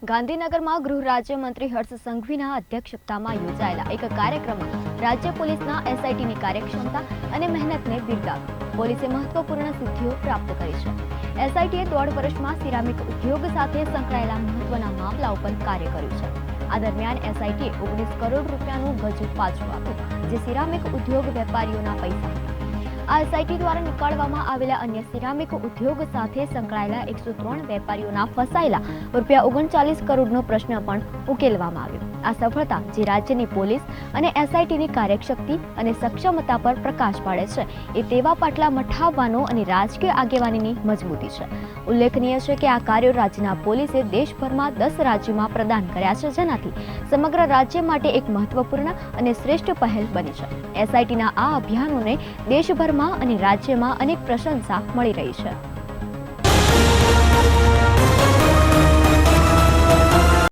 ગાંધીનગરમાં ગૃહ રાજ્યમંત્રી હર્ષ સંઘવીના અધ્યક્ષતામાં યોજાયેલા એક કાર્યક્રમમાં રાજ્ય પોલીસના એસઆઈટીની કાર્યક્ષમતા અને મહેનતને બિરદાવી પોલીસે મહત્વપૂર્ણ સિદ્ધિઓ પ્રાપ્ત કરી છે। એસઆઈટીએ 1.5 વર્ષમાં સિરામિક ઉદ્યોગ સાથે સંકળાયેલા મહત્વના મામલા ઉપર કાર્ય કર્યું છે। આ દરમિયાન એસઆઈટીએ 19 કરોડ રૂપિયાનું ગજુ પાછું આપ્યું, જે સિરામિક ઉદ્યોગ વેપારીઓના પૈસા હતા। આ એસઆઈટી દ્વારા નીકાળવામાં આવેલા અન્ય સિરામિક ઉદ્યોગ સાથે સંકળાયેલા 103 વેપારીઓના ફસાયેલા ₹39 કરોડનો પ્રશ્ન પણ ઉકેલવામાં આવ્યો। આ સફળતા જે રાજ્યની પોલીસ અને એસઆઈટીની કાર્યશક્તિ અને સક્ષમતા પર પ્રકાશ પાડે છે, એ તેવા પાટલા મઠાવવાનો અને રાજકીય આગેવાનીની મજબૂતી છે। ઉલ્લેખનીય છે કે આ કાર્યો રાજ્યના પોલીસે દેશભરમાં 10 રાજ્યોમાં પ્રદાન કર્યા છે, જેનાથી સમગ્ર રાજ્ય માટે એક મહત્વપૂર્ણ અને શ્રેષ્ઠ પહેલ બની છે। એસઆઈટીના આ અભિયાનોને દેશભરમાં અને રાજ્યમાં અનેક પ્રશંસા મળી રહી છે।